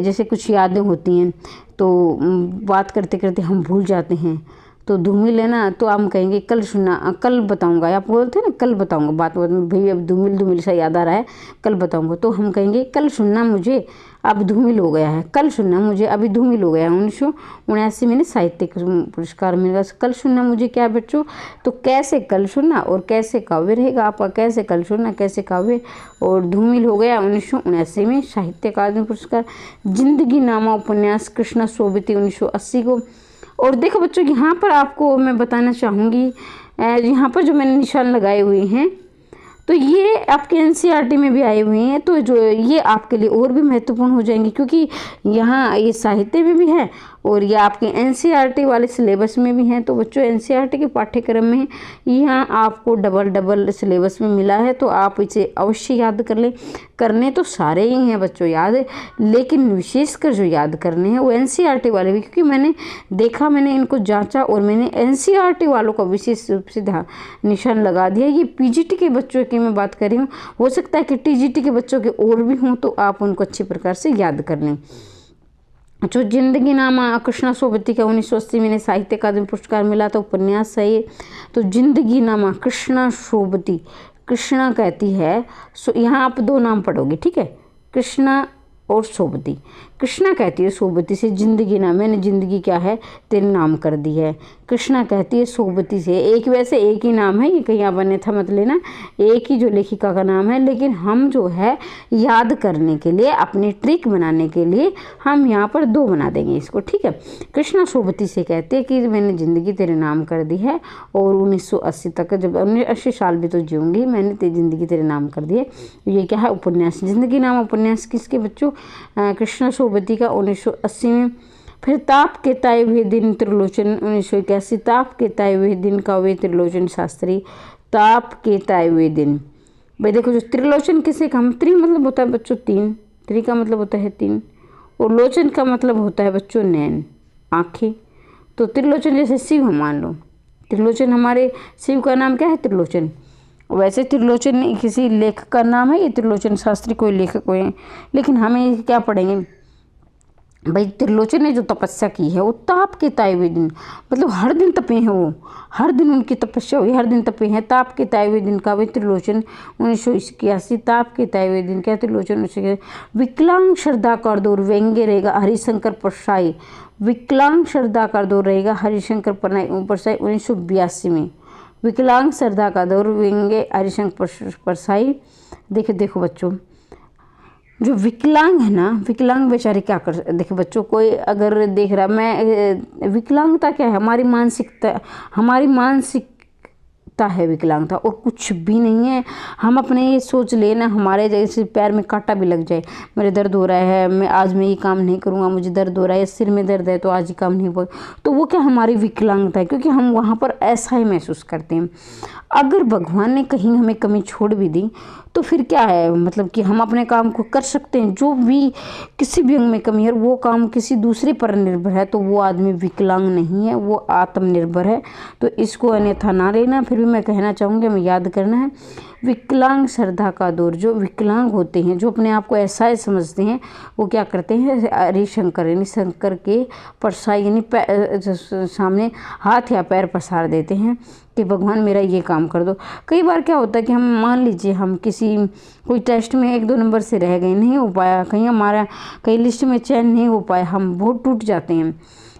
जैसे कुछ यादें होती हैं तो बात करते करते हम भूल जाते हैं। तो धूमिल है ना, तो हम कहेंगे कल सुनना, कल बताऊंगा। आप बोलते हैं ना कल बताऊंगा, बात में भाई अब धूमिल सा याद आ रहा है, कल बताऊंगा। तो हम कहेंगे कल सुनना मुझे अब धूमिल हो गया है, कल सुनना मुझे अभी धूमिल हो गया है। 1979 में साहित्य पुरस्कार मिला। कल सुनना मुझे क्या बच्चों, तो कैसे कल सुनना और कैसे काव्य रहेगा आपका, कैसे कल सुनना कैसे काव्य, और धूमिल हो गया 1979 में साहित्य अकादमी पुरस्कार। जिंदगी नामा उपन्यास कृष्णा सोबती 1980 को। और देखो बच्चों, यहाँ पर आपको मैं बताना चाहूँगी, यहाँ पर जो मैंने निशान लगाए हुए हैं तो ये आपके NCERT में भी आए हुए हैं, तो जो ये आपके लिए और भी महत्वपूर्ण हो जाएंगे क्योंकि यहाँ ये साहित्य में भी है और ये आपके NCERT वाले सिलेबस में भी हैं। तो बच्चों NCERT के पाठ्यक्रम में यहाँ आपको डबल सिलेबस में मिला है, तो आप इसे अवश्य याद कर लें। करने तो सारे ही हैं बच्चों याद, लेकिन विशेषकर जो याद करने हैं वो NCERT वाले भी, क्योंकि मैंने देखा, मैंने इनको जांचा और मैंने NCERT वालों का विशेष रूप से निशान लगा दिया। ये PGT के बच्चों की मैं बात कर रही हूँ, हो सकता है कि TGT के बच्चों के और भी हों, तो आप उनको अच्छी प्रकार से याद कर लें। जो जिंदगी नामा कृष्णा सोबती का 1980 में साहित्य अकादमी पुरस्कार मिला था, उपन्यास है ये। तो जिंदगी नामा कृष्णा सोबती, कृष्णा कहती है, यहाँ आप दो नाम पढ़ोगे, ठीक है, कृष्णा और सोबती। कृष्णा कहती है सोबती से जिंदगी नाम, मैंने जिंदगी क्या है तेरे नाम कर दी है। कृष्णा कहती है सोबती से। एक वैसे एक ही नाम है, ये कहीं आप अन्यथा मत लेना, एक ही जो लेखिका का नाम है, लेकिन हम जो है याद करने के लिए, अपनी ट्रिक बनाने के लिए हम यहाँ पर 2 बना देंगे इसको, ठीक है। कृष्णा सोबती से कहते हैं कि मैंने ज़िंदगी तेरे नाम कर दी है और 1980 तक, जब 80 साल भी तो जीऊँगी, मैंने तेरी ज़िंदगी तेरे नाम कर दी है। ये क्या है? उपन्यास। ज़िंदगी नाम उपन्यास किसके बच्चों? कृष्णा सोबती का 1980 में। फिर ताप के ताए हुए दिन त्रिलोचन 1981। ताप के ताए हुए दिन काव्य त्रिलोचन शास्त्री। ताप के ताए हुए दिन। भाई देखो, जो त्रिलोचन किसे का, हम त्रि मतलब होता है बच्चों 3, त्रि का मतलब होता है 3, और लोचन का मतलब होता है बच्चों नैन, आँखें। तो त्रिलोचन जैसे शिव हम मान लो, त्रिलोचन हमारे शिव का नाम क्या है? त्रिलोचन। वैसे त्रिलोचन किसी लेखक का नाम है, ये त्रिलोचन शास्त्री कोई लेखक हुए हैं, लेकिन हमें क्या पढ़ेंगे भाई? त्रिलोचन ने जो तपस्या की है वो ताप के ताए हुए दिन, मतलब हर दिन तपे हैं वो, हर दिन उनकी तपस्या हुई, हर दिन तपे हैं। ताप के ताए हुए दिन का वे त्रिलोचन 1981। ताप के ताए हुए दिन क्या? त्रिलोचन 1981। विकलांग श्रद्धा कर दौर व्यंग्य रहेगा हरिशंकर परसाई। विकलांग श्रद्धा का दौर रहेगा हरिशंकर परसाई 1982 में। विकलांग श्रद्धा का दौर व्यंग्य हरिशंकर परसाई। देखो बच्चों, जो विकलांग है ना, विकलांग बेचारे क्या कर, देखो बच्चों, कोई अगर देख रहा, मैं विकलांगता क्या है? हमारी मानसिकता है विकलांगता, और कुछ भी नहीं है। हम अपने ये सोच लेना, हमारे जैसे पैर में कांटा भी लग जाए, मेरे दर्द हो रहा है, मैं आज ये काम नहीं करूँगा, मुझे दर्द हो रहा है, सिर में दर्द है तो आज ही काम नहीं हो, तो वो क्या हमारी विकलांगता है, क्योंकि हम वहाँ पर ऐसा ही महसूस करते हैं। अगर भगवान ने कहीं हमें कमी छोड़ भी दी तो फिर क्या है, मतलब कि हम अपने काम को कर सकते हैं। जो भी किसी भी अंग में कमी है, वो काम किसी दूसरे पर निर्भर है, तो वो आदमी विकलांग नहीं है, वो आत्मनिर्भर है। तो इसको अन्यथा ना लेना। फिर भी मैं कहना चाहूँगी, हमें याद करना है, विकलांग श्रद्धा का दौर। जो विकलांग होते हैं, जो अपने आप को ऐसा ही समझते हैं, वो क्या करते हैं? हरिशंकर यानी शंकर के परसाई यानी सामने हाथ या पैर पसार देते हैं कि भगवान मेरा ये काम कर दो। कई बार क्या होता है कि हम मान लीजिए हम कोई टेस्ट में 1-2 नंबर से रह गए, नहीं हो पाया, कहीं लिस्ट में चयन नहीं हो पाया, हम बहुत टूट जाते हैं।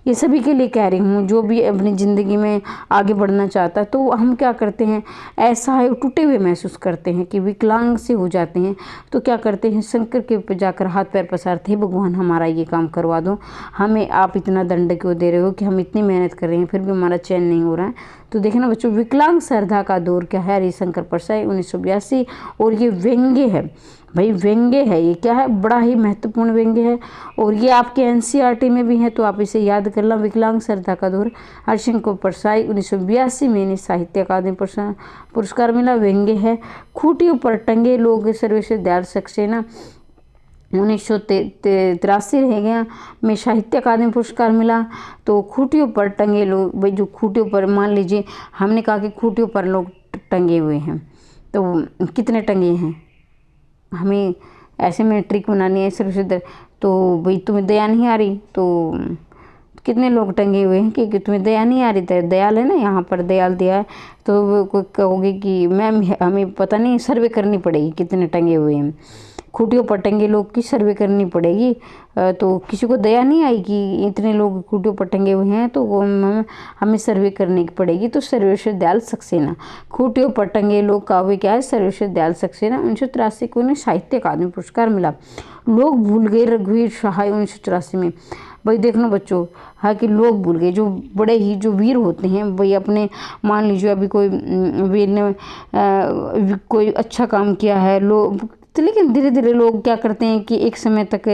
ये सभी के लिए कह रही हूँ, जो भी अपनी ज़िंदगी में आगे बढ़ना चाहता है, तो हम क्या करते हैं, ऐसा है टूटे हुए महसूस करते हैं कि विकलांग से हो जाते हैं। तो क्या करते हैं, शंकर के ऊपर जाकर हाथ पैर पसारते हैं, भगवान हमारा ये काम करवा दो, हमें आप इतना दंड क्यों दे रहे हो कि हम इतनी मेहनत कर रहे हैं फिर भी हमारा चयन नहीं हो रहा है। तो देखना बच्चों, विकलांग श्रद्धा का दौर क्या है? हरिशंकर परसाई 1982। और ये व्यंग्य है भाई, व्यंग्य है, ये क्या है? बड़ा ही महत्वपूर्ण व्यंग्य है, और ये आपके एनसीईआरटी में भी है, तो आप इसे याद कर लो। विकलांग श्रद्धा का दौर, हरिशंकर परसाई 1982 में इन्हें साहित्य अकादमी पुरस्कार मिला। व्यंग्य है। खूंटियों पर टंगे लोग सर्वश्रेष्ठ दयाल सक्सेना 1983 रह गया में साहित्य अकादमी पुरस्कार मिला। तो खूंटियों पर टंगे लोग, भाई जो खूंटियों पर, मान लीजिए हमने कहा कि खूंटियों पर लोग टंगे हुए हैं, तो कितने टंगे हैं? हमें ऐसे में ट्रिक बनानी है सिर्फ, तो भाई तुम्हें दया नहीं आ रही, तो कितने लोग टंगे हुए हैं कि तुम्हें दया नहीं आ रही, तो दयाल है ना, यहाँ पर दयाल दिया है, तो कोई कहोगे कि मैम हमें पता नहीं, सर्वे करनी पड़ेगी कितने टंगे हुए हैं। खूंटियों पर टंगे लोग की सर्वे करनी पड़ेगी, तो किसी को दया नहीं आई कि इतने लोग खूंटियों पर टंगे हुए हैं, तो हमें सर्वे करनी पड़ेगी। तो सर्वश्रेष्ठ दयाल सक्सेना, खूंटियों पर टंगे लोग काव्य क्या है? सर्वश्रेष्ठ दयाल सक्सेना 1983 को उन्हें साहित्य अकादमी पुरस्कार मिला। लोग भूल गए रघुवीर सहाय 1984 में। भाई देखना बच्चों, हाँ कि लोग भूल गए, जो बड़े ही जो वीर होते हैं भाई, अपने मान लीजिए अभी कोई वीर ने कोई अच्छा काम किया है, लोग तो, लेकिन धीरे धीरे लोग क्या करते हैं कि एक समय तक,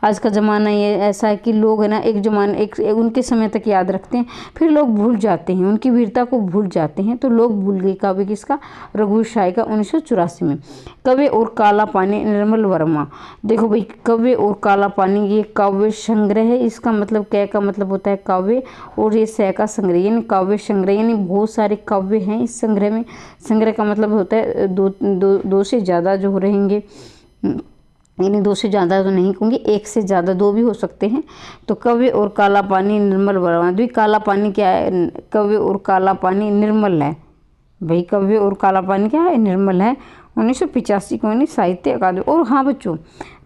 आज का ज़माना ये ऐसा है कि लोग है ना एक उनके समय तक याद रखते हैं, फिर लोग भूल जाते हैं, उनकी वीरता को भूल जाते हैं। तो लोग भूल गए काव्य किसका? रघुवीर सहाय का 1984 में। कव्य और काला पानी निर्मल वर्मा। देखो भाई, कव्य और काला पानी ये काव्य संग्रह है। इसका मतलब कै का मतलब होता है काव्य, और ये सह का संग्रह यानी काव्य संग्रह, यानी बहुत सारे काव्य हैं इस संग्रह में। संग्रह का मतलब होता है दो से ज़्यादा जो रहेंगे, यानी 2 से ज़्यादा तो नहीं कहूँगी, 1 से ज़्यादा 2 भी हो सकते हैं। तो कव्य और काला पानी निर्मल वर्मा। द्वि काला पानी क्या है? कव्य और काला पानी निर्मल है भाई, कव्य और काला पानी क्या है? निर्मल है। 1985 को साहित्य अकादमी। और हाँ बच्चों,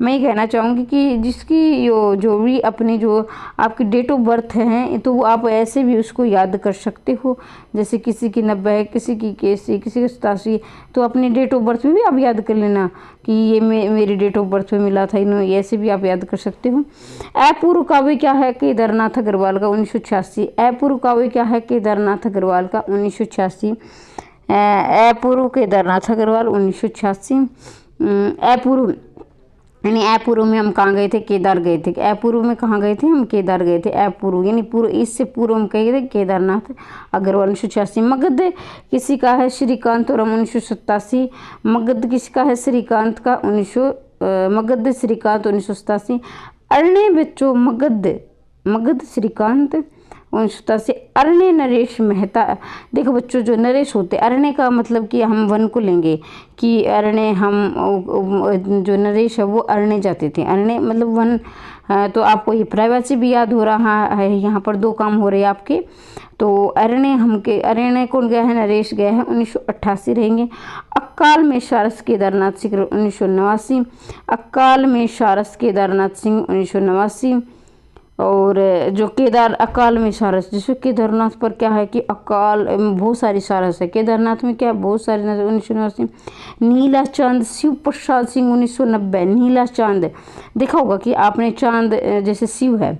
मैं ये कहना चाहूँगी कि जिसकी जो भी अपनी जो आपकी डेट ऑफ बर्थ है तो वो आप ऐसे भी उसको याद कर सकते हो। जैसे किसी की 90, किसी की 81, किसी की 87, तो अपनी डेट ऑफ बर्थ में भी आप याद कर लेना कि ये मेरी डेट ऑफ बर्थ में मिला था इन्होंने, ऐसे भी आप याद कर सकते हो। अपूर्व काव्य क्या है केदारनाथ अग्रवाल का 1986। अपूर्व काव्य क्या है केदारनाथ अग्रवाल का 1986। अपूर्व केदारनाथ अग्रवाल 1986। अपूर्व यानी अपूर्व में हम कहाँ गए थे, केदार गए थे। अपूर्व में कहाँ गए थे हम, केदार गए थे। अपूर्व यानी पूर्व, इससे पूर्व हम कहे थे केदारनाथ अग्रवाल 1986। मगध किसी का है, श्रीकांत और 1987। मगध किसका है, श्रीकांत का मगध श्रीकांत 1987। अरण्य बच्चों मगध श्रीकांत 1987। अरण्य नरेश मेहता। देखो बच्चों, जो नरेश होते, अरण्य का मतलब कि हम वन को लेंगे कि अरण्य, हम जो नरेश है वो अरण्य जाते थे। अरण्य मतलब वन। तो आपको ये प्राइवेसी भी याद हो रहा है, यहाँ पर 2 काम हो रहे हैं आपके। तो अरण्य कौन गया है, नरेश गया है, 1988 रहेंगे। अकाल में सारस केदारनाथ सिंह 1989। अकाल में सारस केदारनाथ सिंह 1989। और जो अकाल में सारस, जैसे केदारनाथ पर क्या है कि अकाल बहुत सारी सारस है, केदारनाथ में क्या बहुत सारी 1989। नीला चांद शिव प्रसाद सिंह 1990। नीला चांद देखा होगा कि आपने, चांद जैसे शिव है,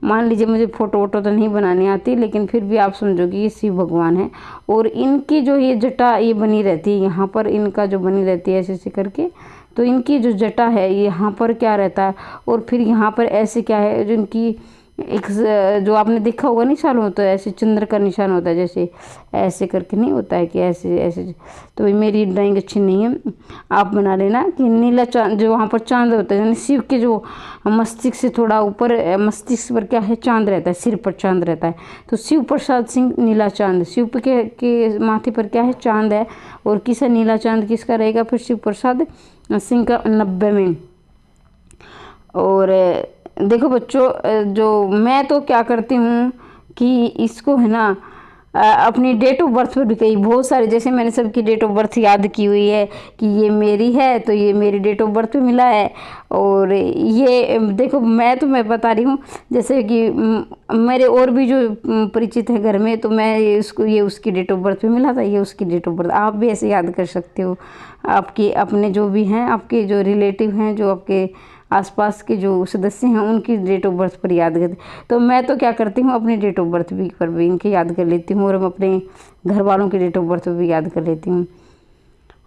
मान लीजिए मुझे फ़ोटो वोटो तो नहीं बनानी आती, लेकिन फिर भी आप समझोगे ये शिव भगवान है। और इनकी जो ये जटा ये बनी रहती है यहाँ पर, इनका जो बनी रहती है ऐसे ऐसे करके, तो इनकी जो जटा है यहाँ पर क्या रहता है, और फिर यहाँ पर ऐसे क्या है, जो इनकी एक जो आपने देखा होगा निशान होता है, ऐसे चंद्र का निशान होता है, जैसे ऐसे करके नहीं होता है कि ऐसे ऐसे। तो मेरी ड्राइंग अच्छी नहीं है, आप बना लेना कि नीला चांद, जो वहाँ पर चांद होता है, यानी शिव के जो मस्तिष्क से थोड़ा ऊपर, मस्तिष्क पर क्या है, चांद रहता है, सिर पर चांद रहता है। तो शिव प्रसाद सिंह नीला चांद, शिव के माथे पर क्या है, चांद है। और किसा नीला चांद किसका रहेगा, फिर शिव प्रसाद सिंह का 90 में। और देखो बच्चों, जो मैं तो क्या करती हूँ कि इसको है ना अपनी डेट ऑफ बर्थ पर भी कई बहुत सारे, जैसे मैंने सबकी डेट ऑफ बर्थ याद की हुई है कि ये मेरी है तो ये मेरी डेट ऑफ बर्थ पे मिला है। और ये देखो, मैं बता रही हूँ, जैसे कि मेरे और भी जो परिचित है घर में, तो मैं ये उसकी डेट ऑफ बर्थ पे मिला था, ये उसकी डेट ऑफ बर्थ। आप भी ऐसे याद कर सकते हो, आपके अपने जो भी हैं, आपके जो रिलेटिव हैं, जो आपके आसपास के जो सदस्य हैं, उनकी डेट ऑफ बर्थ पर याद करते। तो मैं तो क्या करती हूँ, अपनी डेट ऑफ बर्थ भी पर भी इनके याद कर लेती हूँ, और हम अपने घर वालों की डेट ऑफ बर्थ भी याद कर लेती हूँ।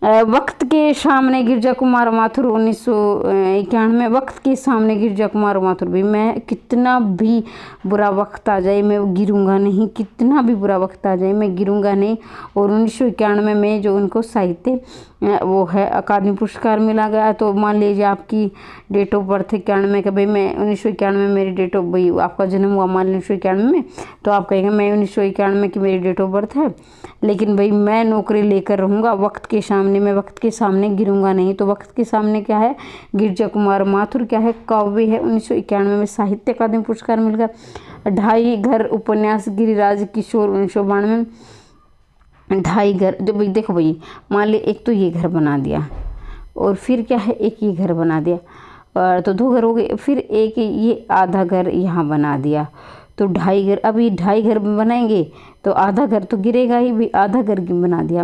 वक्त के सामने गिरजा कुमार माथुर 1991। वक्त के सामने गिरजा कुमार माथुर भी, मैं कितना भी बुरा वक्त आ जाए मैं गिरूंगा नहीं, कितना भी बुरा वक्त आ जाए मैं गिरूंगा नहीं। और 1991 में जो उनको साहित्य वो है अकादमी पुरस्कार मिला गया। तो मान लीजिए आपकी डेट ऑफ बर्थ 91 का, भाई मैं 1991 में मेरी डेट ऑफ, भाई आपका जन्म हुआ मान लीजिए 1991 में, तो आप कहेंगे मैं 1991 की मेरी डेट ऑफ बर्थ है, लेकिन भाई मैं नौकरी लेकर रहूँगा वक्त के सामने, मैं वक्त के सामने गिरूंगा नहीं। तो वक्त के सामने क्या है, गिरजा कुमार माथुर क्या है, काव्य है, 1991 में साहित्य अकादमी पुरस्कार मिल गया। ढाई घर उपन्यास गिरिराज किशोर 1992। ढाई घर, जो भाई देखो भाई, मान ली एक तो ये घर बना दिया, और फिर क्या है, एक ये घर बना दिया, और तो 2 घर हो गए, फिर एक ये आधा घर यहाँ बना दिया, तो 2.5 घर। अब ये 2.5 घर बनाएंगे तो आधा घर तो गिरेगा ही, भी आधा घर बना दिया,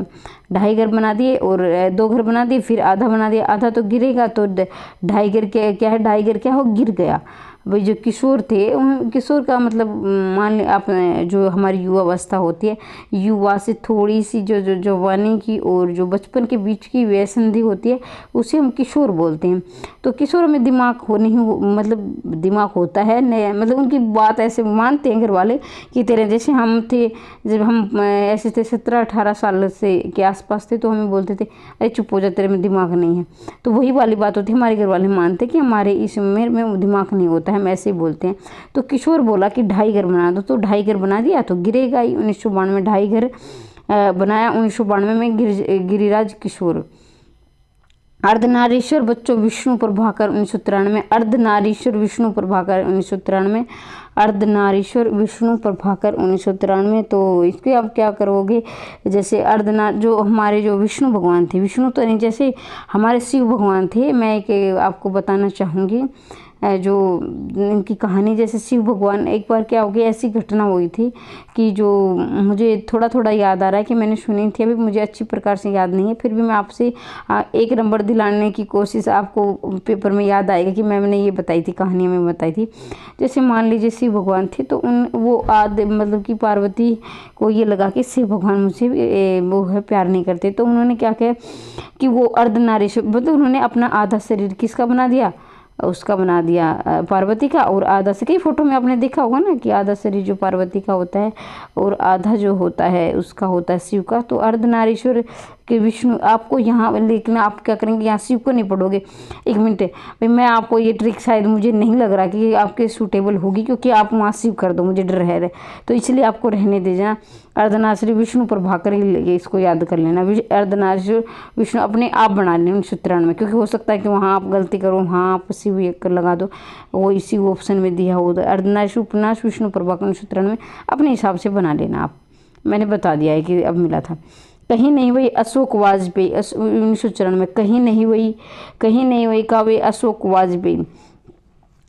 2.5 घर बना दिए, और 2 घर बना दिए, फिर आधा बना दिया, आधा तो गिरेगा, तो 2.5 घर क्या है, 2.5 घर क्या हो, गिर गया। भाई जो किशोर थे, उन किशोर का मतलब मान लें आप, जो हमारी युवा अवस्था होती है, युवा से थोड़ी सी जो जवानी की और जो बचपन के बीच की वह संधि होती है, उसे हम किशोर बोलते हैं। तो किशोर में दिमाग मतलब दिमाग होता है, मतलब उनकी बात ऐसे मानते हैं घर वाले कि तेरे जैसे हम थे, जब हम ऐसे थे 17-18 साल से के आसपास थे, तो हमें बोलते थे अरे चुप हो जा, तेरे में दिमाग नहीं है। तो वही वाली बात होती है, हमारे घर वाले मानते कि हमारे इस उम्र में दिमाग नहीं होता है, हम ऐसे ही बोलते हैं। तो किशोर बोला कि 2.5 घर बना दो, तो 2.5 घर बना दिया तो गिरेगा ही। 1992 में 2.5 घर बनाया, 1992 में गिरिराज किशोर। अर्धनारीश्वर बच्चों विष्णु प्रभाकर 1993। अर्धनारीश्वर विष्णु प्रभाकर 1993। अर्धनारीश्वर विष्णु प्रभाकर 1993। तो इसके आप क्या करोगे, जैसे जो हमारे जो विष्णु भगवान थे, विष्णु तो नहीं, जैसे हमारे शिव भगवान थे। मैं एक आपको बताना चाहूँगी जो इनकी कहानी। जैसे शिव भगवान, एक बार क्या हो गया, ऐसी घटना हुई थी कि जो मुझे थोड़ा थोड़ा याद आ रहा है कि मैंने सुनी थी, अभी मुझे अच्छी प्रकार से याद नहीं है, फिर भी मैं आपसे एक नंबर दिलाने की कोशिश, आपको पेपर में याद आएगा कि मैंने ये बताई थी, कहानी में बताई थी। जैसे मान लीजिए शिव भगवान थे, तो वो मतलब कि पार्वती को ये लगा कि शिव भगवान मुझे वो है प्यार नहीं करते, तो उन्होंने क्या किया कि वो अर्धनारीश्वर, मतलब उन्होंने अपना आधा शरीर किसका बना दिया, उसका बना दिया पार्वती का, और आधा से, कई फोटो में आपने देखा होगा ना कि आधा शरीर जो पार्वती का होता है और आधा जो होता है उसका होता है शिव का। तो अर्धनारीश्वर के विष्णु आपको यहाँ, लेकिन आप क्या करेंगे, यहाँ शिव को नहीं पढ़ोगे। एक मिनट भाई, मैं आपको ये ट्रिक शायद मुझे नहीं लग रहा कि आपके सूटेबल होगी, क्योंकि आप वहाँ शिव कर दो, मुझे डर है, तो इसलिए आपको रहने दीजिए। अर्धनारीश्वर विष्णु प्रभाकर ही इसको याद कर लेना। अर्धनारीश्वर विष्णु अपने आप बना लें 1993 क्योंकि हो सकता है कि वहाँ आप गलती करो, हाँ आप शिव एक लगा दो, वो इसी ऑप्शन में दिया हो। अर्धनारीश्वर उपन्यास विष्णु प्रभाकर 1993 अपने हिसाब से बना लेना आप, मैंने बता दिया है कि अब मिला था। कहीं नहीं वही अशोक वाजपेयी 1994, कहीं नहीं वही काव्य अशोक वाजपेयी।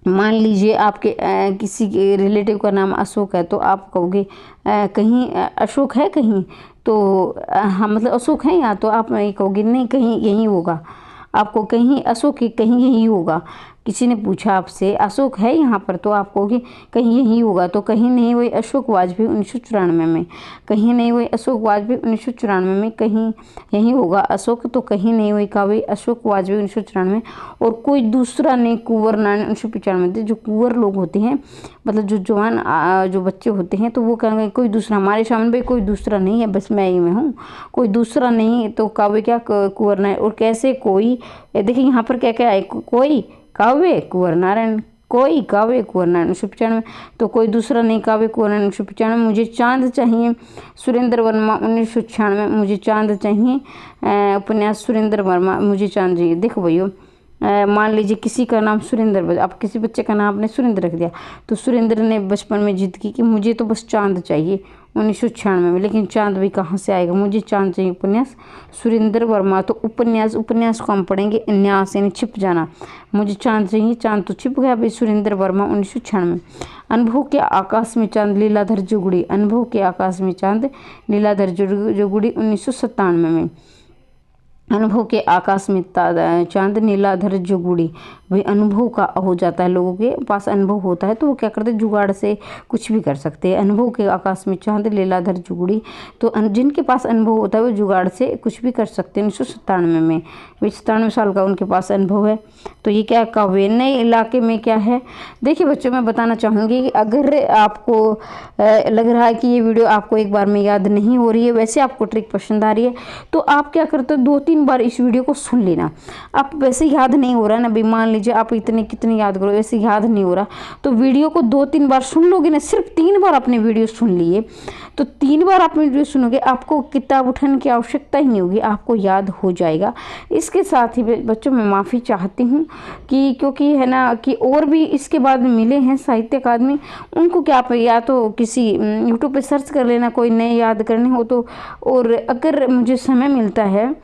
मान लीजिए आपके किसी के रिलेटिव का नाम अशोक है, तो आप कहोगे कहीं अशोक है कहीं, तो हाँ मतलब अशोक है यहाँ, तो आप नहीं कहोगे नहीं कहीं यहीं होगा, आपको कहीं अशोक कहीं यहीं होगा। किसी ने पूछा आपसे अशोक है यहाँ पर, तो आप कहोगे कहीं यहीं होगा, तो कहीं नहीं वही अशोक वाजपेयी 1994 में, कहीं नहीं वही अशोक वाजपेयी 1994 में, कहीं यहीं होगा अशोक, तो कहीं नहीं वही काव्य अशोक वाजपेयी 1994, और कोई दूसरा नहीं कुंवर नारायण 1995। जो कुंवर लोग होते हैं, मतलब जो जवान जो बच्चे होते हैं, तो वो कहेंगे कोई दूसरा हमारे सामने भाई कोई दूसरा नहीं है, बस मैं ही मैं हूँ, कोई दूसरा नहीं। तो काव्य क्या कुंवर नारायण, और कैसे कोई, देखिए यहाँ पर क्या क्या है, कोई काव्य कुंवर नारायण, कोई काव्य कुंवर नारायण 1995, तो कोई दूसरा नहीं काव्य कुंवर नारायण 1995। मुझे चांद चाहिए सुरेंद्र वर्मा 1996, मुझे चांद चाहिए उपन्यास सुरेंद्र वर्मा, मुझे चांद चाहिए। देखो भैया मान लीजिए किसी का नाम सुरेंद्र, आप किसी बच्चे का नाम आपने सुरेंद्र रख दिया, तो सुरेंद्र ने बचपन में जिद की कि मुझे तो बस चांद चाहिए 1996 में, लेकिन चांद भी कहाँ से आएगा, मुझे चांद चाहिए उपन्यास सुरेंद्र वर्मा। तो उपन्यास को हम पढ़ेंगे न्यास यानी छिप जाना, मुझे चांद चाहिए, चांद तो छिप गया भाई सुरेंद्र वर्मा 1996। अनुभव के आकाश में चांद लीलाधर जुगड़ी, अनुभव के आकाश में चांद लीलाधर जुगड़ी 1997 में। अनुभव के आकाश में चांद नीलाधर जुगुड़ी, भाई अनुभव का हो जाता है, लोगों के पास अनुभव होता है तो वो क्या करते हैं जुगाड़ से कुछ भी कर सकते हैं। अनुभव के आकाश में चांद लीलाधर जुगुड़ी, तो जिनके पास अनुभव होता है वो जुगाड़ से कुछ भी कर सकते हैं। 1997 में 97 साल का उनके पास अनुभव है। तो ये क्या काव्य नए इलाके में क्या है। देखिए बच्चों मैं बताना चाहूँगी कि अगर आपको लग रहा है कि ये वीडियो आपको एक बार में याद नहीं हो रही है, वैसे आपको ट्रिक पसंद आ रही है, तो आप क्या करते हो 2-3 बार इस वीडियो को सुन लेना। आप वैसे याद नहीं हो रहा ना भाई, मान लीजिए आप इतने कितने याद करो, वैसे याद नहीं हो रहा, तो वीडियो को 2-3 बार सुन लोगे ना, सिर्फ 3 बार आपने वीडियो सुन लिए, तो 3 बार आप वीडियो सुनोगे, आपको किताब उठाने की आवश्यकता ही नहीं होगी, आपको याद हो जाएगा। इसके साथ ही बच्चों मैं माफ़ी चाहती हूँ कि क्योंकि है ना कि और भी इसके बाद मिले हैं साहित्य अकादमी, उनको क्या आप या तो किसी यूट्यूब पे सर्च कर लेना, कोई नए याद करने हो तो, और अगर मुझे समय मिलता है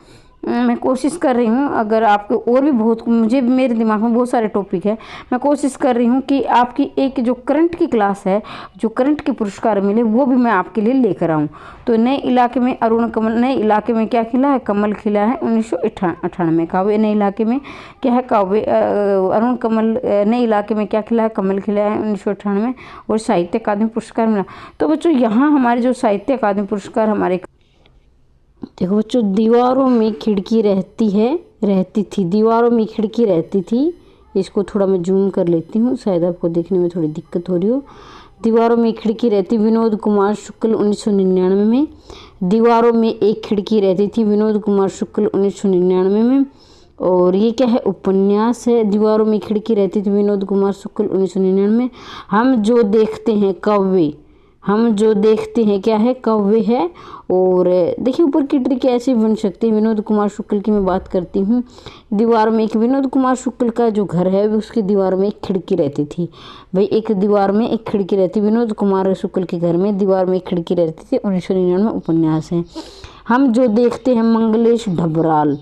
मैं कोशिश कर रही हूँ, अगर आपको और भी बहुत मेरे दिमाग में बहुत सारे टॉपिक है, मैं कोशिश कर रही हूँ कि आपकी एक जो करंट की क्लास है, जो करंट के पुरस्कार मिले वो भी मैं आपके लिए लेकर आऊँ। तो नए इलाके में अरुण कमल, नए इलाके में क्या खिला है, कमल खिला है 1998। काव्य नए इलाके में क्या है, काव्य अरुण कमल, नए इलाके में क्या खिला है, कमल खिला है 1998, और साहित्य अकादमी पुरस्कार मिला। तो बच्चों यहाँ हमारे जो साहित्य अकादमी पुरस्कार हमारे, देखो बच्चों दीवारों में खिड़की रहती थी, दीवारों में खिड़की रहती थी। इसको थोड़ा मैं जूम कर लेती हूँ, शायद आपको देखने में थोड़ी दिक्कत हो रही हो। दीवारों में खिड़की रहती, विनोद कुमार शुक्ल 1999 में। दीवारों में एक खिड़की रहती थी, विनोद कुमार शुक्ल 1999 में। और ये क्या है, उपन्यास है, दीवारों में खिड़की रहती थी, विनोद कुमार शुक्ल 1999 में। हम जो देखते हैं काव्य, हम जो देखते हैं क्या है, कौवे है। और देखिए ऊपर की ट्रिक ऐसे बन सकती है। विनोद कुमार शुक्ल की मैं बात करती हूँ। दीवार में एक विनोद कुमार शुक्ल का जो घर है उसकी दीवार में एक खिड़की रहती थी। भाई एक दीवार में एक खिड़की रहती, विनोद कुमार शुक्ल के घर में दीवार में एक खिड़की रहती थी। 1999 उपन्यास है। हम जो देखते हैं, मंगलेश ढबराल।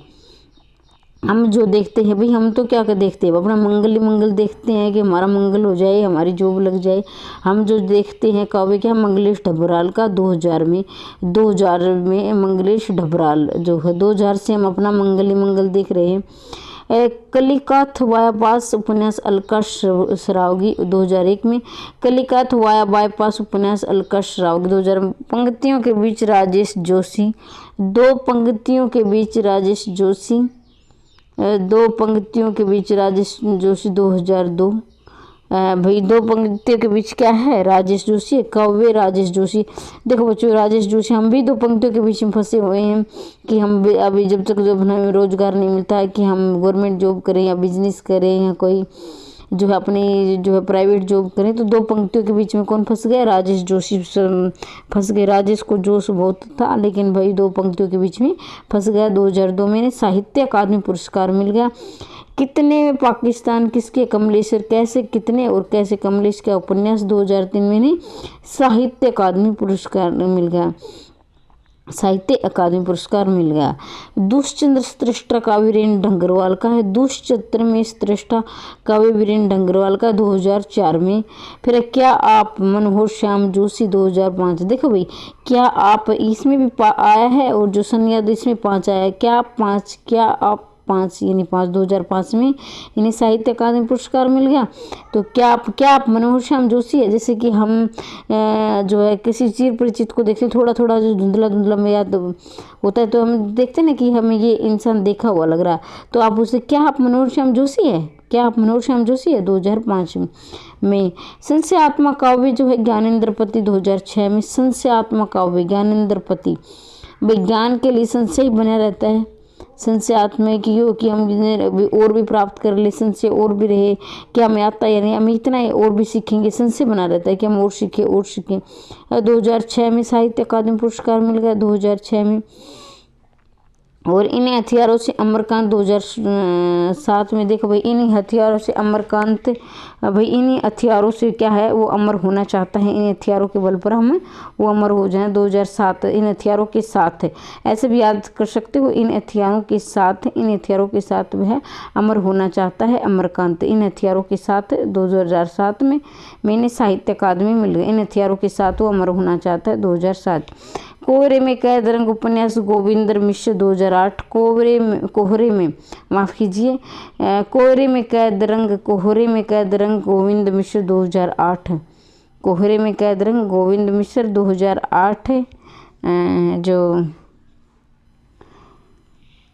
हम जो देखते हैं भाई, हम तो क्या कर देखते हैं, अपना मंगल ही मंगल देखते हैं कि हमारा मंगल हो जाए, हमारी जॉब लग जाए। हम जो देखते हैं कौवे क्या, मंगलेश ढबराल का 2000 में मंगलेश ढबराल जो है 2000 से हम अपना मंगल ही मंगल देख रहे हैं। कलिकाथ बायपास उपन्यास अलका श्रावगी 2001 में। कलिकाथ बायपास उपन्यास अलका श्रावगी 2000। पंक्तियों के बीच राजेश जोशी, 2 पंक्तियों के बीच राजेश जोशी, 2 पंक्तियों के बीच राजेश जोशी 2002। भाई 2 पंक्तियों के बीच क्या है, राजेश जोशी, कौवे राजेश जोशी। देखो बच्चों, राजेश जोशी, हम भी 2 पंक्तियों के बीच में फंसे हुए हैं कि हम भी अभी जब तक जब हमें रोजगार नहीं मिलता है कि हम गवर्नमेंट जॉब करें या बिजनेस करें या कोई जो है अपनी जो है प्राइवेट जॉब करें। तो 2 पंक्तियों के बीच में कौन फंस गया, राजेश जोशी फंस गए। राजेश को जोश बहुत था लेकिन भाई 2 पंक्तियों के बीच में फंस गया। 2002 में साहित्य अकादमी पुरस्कार मिल गया। कितने में पाकिस्तान किसके, कमलेश्वर कैसे, कितने और कैसे कमलेश का उपन्यास 2003 में साहित्य अकादमी पुरस्कार मिल गया, साहित्य अकादमी पुरस्कार मिल गया। दुष्चंद्र श्रेष्ठा काव्य वीरेंद्र ढंगरवाल का है। दुष्चंद्र में श्रेष्ठा काव्य वीरेंद्र ढंगरवाल का 2004 में। फिर क्या आप, मनोहर श्याम जोशी 2005। देखो भाई, क्या आप इसमें भी आया है और जो सन्याद इसमें 5 आया है। क्या आप 5 यानी 5 2005 में इन्हें साहित्य अकादमी पुरस्कार मिल गया। तो क्या आप मनोहर श्याम जोशी है। जैसे कि हम जो है किसी चीज परिचित को देखते थोड़ा थोड़ा जो धुंधला धुंधला में याद होता है तो हम देखते ना कि हमें ये इंसान देखा हुआ लग रहा है। तो आप उससे क्या आप मनोहर श्याम जोशी है, क्या आप मनोहर श्याम जोशी है 2005 में। संशय आत्मा काव्य जो है ज्ञानेंद्र पति 2006 में। संशय आत्मा काव्य ज्ञानेंद्र पति, विज्ञान के लिए संशय बना रहता है। संशय आत्मा की हो कि हम और भी प्राप्त कर ले, संशय और भी रहे कि हमें आता है यानी हम इतना है और भी सीखेंगे, संशय बना रहता है कि हम और सीखें। 2006 में साहित्य अकादमी पुरस्कार मिल गया 2006 में। और इन्हीं हथियारों से अमरकांत 2007 में। देखो भाई, इन्हीं हथियारों से अमरकांत, भाई इन्हीं हथियारों से क्या है वो अमर होना चाहता है। इन हथियारों के बल पर हम वो अमर हो जाएं। 2007 इन हथियारों के साथ है, ऐसे भी याद कर सकते हो। इन हथियारों के साथ वह अमर होना चाहता है अमरकांत। इन हथियारों के साथ 2007 में मैंने साहित्य अकादमी मिल गई। इन हथियारों के साथ वो अमर होना चाहता है 2007। कोहरे में कैद रंग उपन्यास गोविंदर मिश्र 2008। कोहरे में माफ़ कीजिए, कोहरे में कैद रंग गोविंद मिश्र 2008। कोहरे में कैद रंग गोविंद मिश्र 2008 जो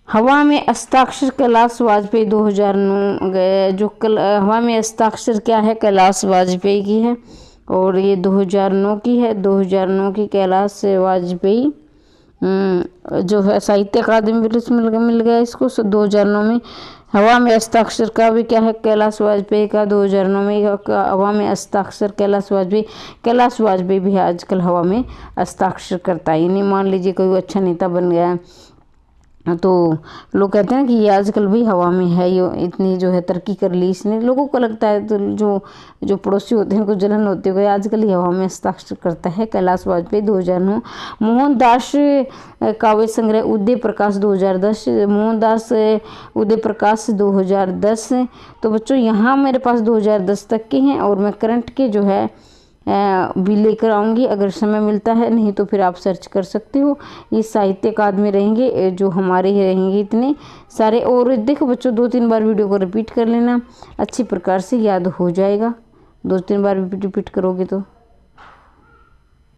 हवा में हस्ताक्षर कैलाश वाजपेयी 2009 जो हवा में हस्ताक्षर क्या है, कैलाश वाजपेयी की है और ये 2009 की है। 2009 की कैलाश वाजपेयी जो है साहित्य अकादमी पुरस्कार मिल गया इसको। 2009 में हवा में हस्ताक्षर का भी क्या है, कैलाश वाजपेयी का 2009 में हवा में हस्ताक्षर कैलाश वाजपेयी भी आजकल हवा में हस्ताक्षर करता है। यानी मान लीजिए कोई अच्छा नेता बन गया तो लोग कहते हैं कि ये आजकल भी हवा में है, ये इतनी जो है तरक्की कर ली इसने। लोगों को लगता है तो जो पड़ोसी होते हैं उनको जलन होती है, आजकल ही हवा में हस्ताक्षर करता है। कैलाश वाजपेयी 2009। मोहनदास काव्य संग्रह उदय प्रकाश 2010। मोहनदास उदय प्रकाश 2010। तो बच्चों यहाँ मेरे पास 2010 तक के हैं और मैं करंट के जो है भी लेकर आऊँगी अगर समय मिलता है, नहीं तो फिर आप सर्च कर सकते हो। ये साहित्य अकादमी रहेंगे जो हमारे ही रहेंगे इतने सारे। और देखो बच्चों 2-3 बार वीडियो को रिपीट कर लेना, अच्छी प्रकार से याद हो जाएगा। 2-3 बार रिपीट करोगे तो